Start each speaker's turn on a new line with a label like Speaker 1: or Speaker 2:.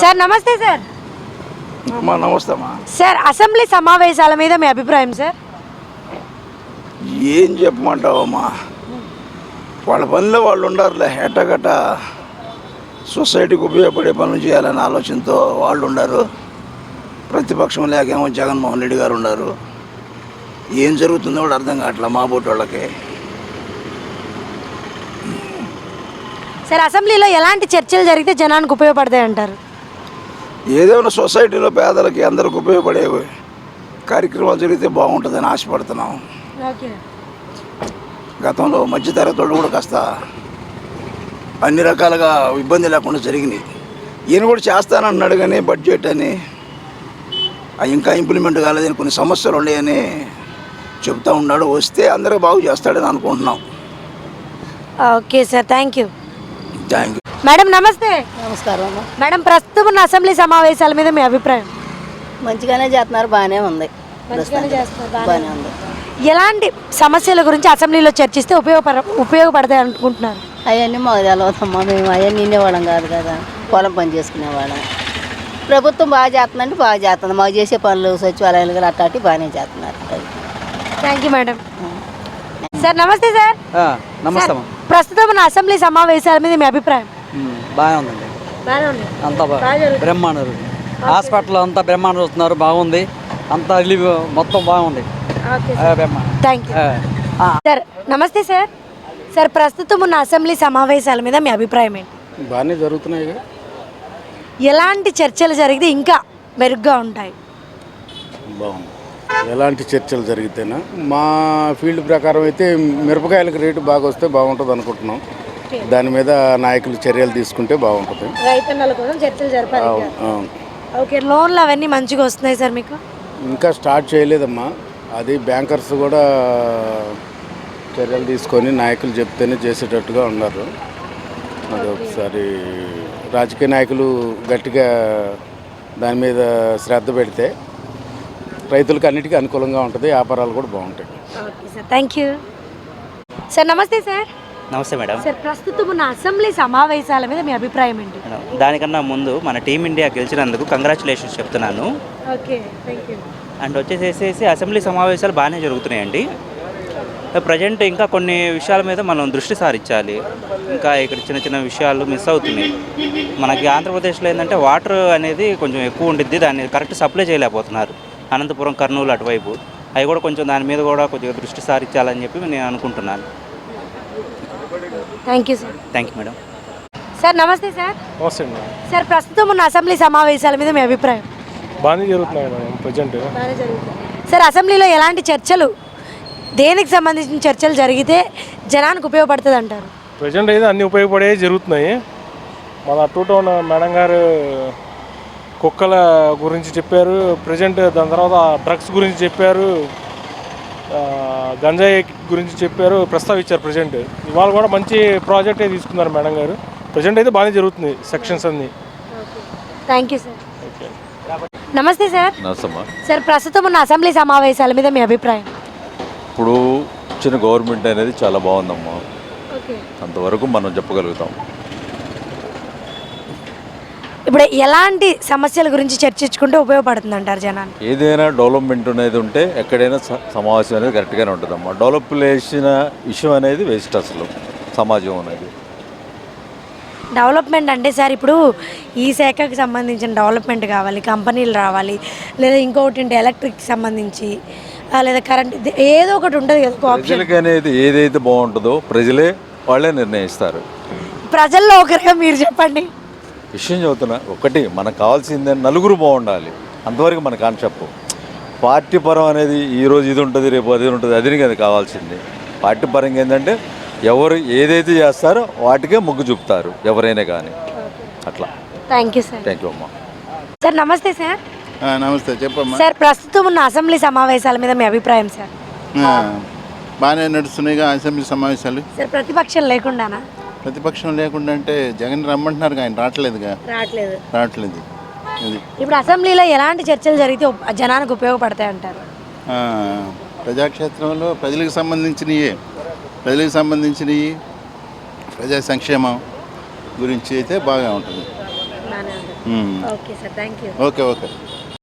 Speaker 1: Sir నమస్తే sir.
Speaker 2: నమస్తే అమ్మా.
Speaker 1: సార్ అసెంబ్లీ సమావేశాల మీద మీ అభిప్రాయం సార్?
Speaker 2: ఏం చెప్పమంటావమ్మా, వాళ్ళ పనిలో వాళ్ళు ఉండారులే. ఎట్టగట్ట సొసైటీకి ఉపయోగపడే పనులు చేయాలనే ఆలోచనతో వాళ్ళు ఉన్నారు. ప్రతిపక్షం లేకేమో జగన్మోహన్ రెడ్డి గారు ఉన్నారు. ఏం జరుగుతుందో కూడా అర్థం కావట్లే మా బోటి వాళ్ళకి.
Speaker 1: సార్ అసెంబ్లీలో ఎలాంటి చర్చలు జరిగితే జనానికి ఉపయోగపడతాయి అంటారు?
Speaker 2: ఏదైనా సొసైటీలో పేదలకి అందరికి ఉపయోగపడే కార్యక్రమాలు జరిగితే బాగుంటుందని ఆశపడుతున్నాం. గతంలో మధ్యతరగతి వాళ్ళు కూడా కాస్త అన్ని రకాలుగా ఇబ్బంది లేకుండా జరిగినాయి. ఈయన కూడా చేస్తానన్నాడు కానీ బడ్జెట్ అని ఇంకా ఇంప్లిమెంట్ కాలేదని కొన్ని సమస్యలు ఉన్నాయని చెప్తా ఉన్నాడు. వస్తే అందరూ బాగు చేస్తాడని అనుకుంటున్నాం.
Speaker 1: Okay sir, thank you.
Speaker 2: Thank you
Speaker 1: madam. నమస్తే.
Speaker 3: నమస్కారం.
Speaker 1: మేడం, ప్రస్తుతం ఉన్న అసెంబ్లీ సమావేశాల మీద మీ అభిప్రాయం?
Speaker 3: మంచిగానే చేస్తున్నారు, బాగానే ఉంది. బాగానే ఉంది.
Speaker 1: ఎలాంటి సమస్యల గురించి అసెంబ్లీలో చర్చిస్తే ఉపయోగపడతాయి అనుకుంటున్నారు?
Speaker 3: అవన్నీ మాకు తెలవదమ్మా, మేము అవన్నీ నిండేవాళ్ళం కాదు కదా, పొలం పని చేసుకునేవాళ్ళం. ప్రభుత్వం బాగా చేస్తుందంటే బాగా చేస్తుంది. మాకు చేసే పనులు సచివాలయాలు కూడా అట్టాటి బాగానే చేస్తున్నారు.
Speaker 1: Thank you madam. సార్ నమస్తే సార్.
Speaker 4: నమస్తే.
Speaker 1: ప్రస్తుతం ఉన్న అసెంబ్లీ సమావేశాల మీద మీ అభిప్రాయం?
Speaker 4: బాగానే ఉందండి, అంతా బ్రహ్మాండం. హాస్పిటల్ అంతా బ్రహ్మాండం వస్తున్నారు, బాగుంది. అంతా రిలీవ్ మొత్తం బాగుంది.
Speaker 1: Thank you sir. నమస్తే సార్. సార్ ప్రస్తుతం ఉన్న అసెంబ్లీ సమావేశాల మీద మీ అభిప్రాయం ఏంటి?
Speaker 5: బాగానే జరుగుతున్నాయి.
Speaker 1: ఎలాంటి చర్చలు జరిగితే ఇంకా మెరుగ్గా ఉంటాయి?
Speaker 5: బాగుంది. ఎలాంటి చర్చలు జరిగితేనా, మా ఫీల్డ్ ప్రకారం అయితే మిరపకాయలకు రేటు బాగా వస్తే బాగుంటుంది అనుకుంటున్నాం. దాని మీద నాయకులు చర్యలు తీసుకుంటే బాగుంటుంది.
Speaker 1: రైతన్నల కోసం చర్చలు జరపాలి. ఓకే, లోన్లు అవన్నీ మంచిగా వస్తున్నాయి సార్ మీకు?
Speaker 5: ఇంకా స్టార్ట్ చేయలేదమ్మా, అది బ్యాంకర్స్ కూడా చర్యలు తీసుకొని నాయకులు చెప్తేనే చేసేటట్టుగా ఉన్నారు. అది ఒకసారి రాజకీయ నాయకులు గట్టిగా దాని మీద శ్రద్ధ పెడితే రైతులకు అన్నిటికీ అనుకూలంగా ఉంటుంది, వ్యాపారాలు కూడా బాగుంటాయి.
Speaker 1: Okay sir, thank you sir. నమస్తే సార్.
Speaker 6: నమస్తే మేడం.
Speaker 1: సార్ ప్రస్తుతం ఉన్న అసెంబ్లీ సమావేశాల మీద మీ అభిప్రాయం ఏంటి?
Speaker 6: దానికన్నా ముందు మన టీమిండియా గెలిచినందుకు కంగ్రాచులేషన్స్ చెప్తున్నాను.
Speaker 1: Okay, thank you.
Speaker 6: అండ్ వచ్చేసేసి అసెంబ్లీ సమావేశాలు బాగానే జరుగుతున్నాయండి. ప్రజెంట్ ఇంకా కొన్ని విషయాల మీద మనం దృష్టి సారించాలి. ఇంకా ఇక్కడ చిన్న చిన్న విషయాలు మిస్ అవుతున్నాయి. మనకి ఆంధ్రప్రదేశ్లో ఏంటంటే వాటర్ అనేది కొంచెం ఎక్కువ ఉండిద్ది, దాన్ని కరెక్ట్ సప్లై చేయలేకపోతున్నారు. అనంతపురం, కర్నూలు అటువైపు అవి కూడా కొంచెం దాని మీద కూడా కొంచెం దృష్టి సారించాలని చెప్పి నేను అనుకుంటున్నాను.
Speaker 1: Thank you sir.
Speaker 6: Thank you madam.
Speaker 1: Sir నమస్తే సార్.
Speaker 7: నమస్తే.
Speaker 1: సార్ ప్రస్తుతం ఉన్న అసెంబ్లీ సమావేశాల మీద మీ అభిప్రాయం?
Speaker 7: బాగానే జరుగుతున్నాయి మేడం ప్రజెంట్.
Speaker 1: సార్ అసెంబ్లీలో ఎలాంటి చర్చలు, దేనికి సంబంధించిన చర్చలు జరిగితే జనానికి ఉపయోగపడుతుంది అంటారు?
Speaker 7: ప్రజెంట్ అయితే అన్ని ఉపయోగపడే జరుగుతున్నాయి. మన టూటౌన్ మేడం గారు కుక్కల గురించి చెప్పారు ప్రజెంట్, దాని తర్వాత డ్రగ్స్ గురించి చెప్పారు, గంజాయి గురించి చెప్పారు, ప్రస్తావించారు. ప్రజెంట్ ఇవాళ కూడా మంచి ప్రాజెక్టే తీసుకున్నారు మేడం గారు. ప్రజెంట్ అయితే బాగానే జరుగుతుంది సెక్షన్స్ అన్ని.
Speaker 1: Thank you sir. నమస్తే సార్.
Speaker 8: నమస్తే.
Speaker 1: సార్ ప్రస్తుతం ఉన్న అసెంబ్లీ సమావేశాల మీద మీ అభిప్రాయం?
Speaker 8: ఇప్పుడు వచ్చిన గవర్నమెంట్ అనేది చాలా బాగుందమ్మా, అంతవరకు మనం చెప్పగలుగుతాం.
Speaker 1: ఇప్పుడు ఎలాంటి సమస్యల గురించి చర్చించుకుంటే ఉపయోగపడుతుంది అంటారు జనాన్ని?
Speaker 8: ఏదైనా డెవలప్మెంట్ అనేది ఉంటే ఎక్కడైనా సమావేశం అనేది కరెక్ట్గానే ఉంటుందమ్మా. డెవలప్ చేసిన విషయం అనేది వేస్ట్ అసలు సమాజం అనేది.
Speaker 1: డెవలప్మెంట్ అంటే సార్ ఇప్పుడు ఈ శాఖకి సంబంధించిన డెవలప్మెంట్ కావాలి, కంపెనీలు రావాలి, లేదా ఇంకొకటి అంటే ఎలక్ట్రిక్ సంబంధించి, లేదా కరెంట్, ఏదో ఒకటి ఉంటుంది కదా.
Speaker 8: ప్రజలకి అనేది ఏదైతే బాగుంటుందో ప్రజలే వాళ్ళే నిర్ణయిస్తారు.
Speaker 1: ప్రజల్లో ఒకరిగా మీరు చెప్పండి.
Speaker 8: విషయం చెబుతున్నా, ఒకటి మనకు కావాల్సిందే నలుగురు బాగుండాలి, అంతవరకు మన కాన్సెప్ట్. పార్టీ పరం అనేది ఈరోజు ఇది ఉంటుంది, రేపు అది ఉంటుంది, అది కదా కావాల్సింది. పార్టీ పరంగా ఏంటంటే ఎవరు ఏదైతే చేస్తారో వాటికే మొగ్గు చూపుతారు ఎవరైనా కానీ, అట్లా.
Speaker 1: Thank you sir.
Speaker 8: Thank you అమ్మా.
Speaker 1: సార్ నమస్తే సార్.
Speaker 5: నమస్తే, చెప్పమ్మా.
Speaker 1: సార్ ప్రస్తుతం ఉన్న అసెంబ్లీ సమావేశాల మీద మీ అభిప్రాయం సార్?
Speaker 5: బాగానే నడుస్తున్నాయిగా అసెంబ్లీ సమావేశాలు.
Speaker 1: సార్ ప్రతిపక్షం లేకుండానా?
Speaker 5: ప్రతిపక్షం లేకుండా అంటే జగన్ రమ్మంటున్నారు, ఆయన రావట్లేదు.
Speaker 1: ఇప్పుడు అసెంబ్లీలో ఎలాంటి చర్చలు జరిగితే జనానికి ఉపయోగపడతాయి అంటారు?
Speaker 5: ప్రజాక్షేత్రంలో ప్రజలకు సంబంధించినవి ప్రజా సంక్షేమం గురించి అయితే బాగా ఉంటుంది.
Speaker 1: Okay sir, thank you.
Speaker 9: Okay okay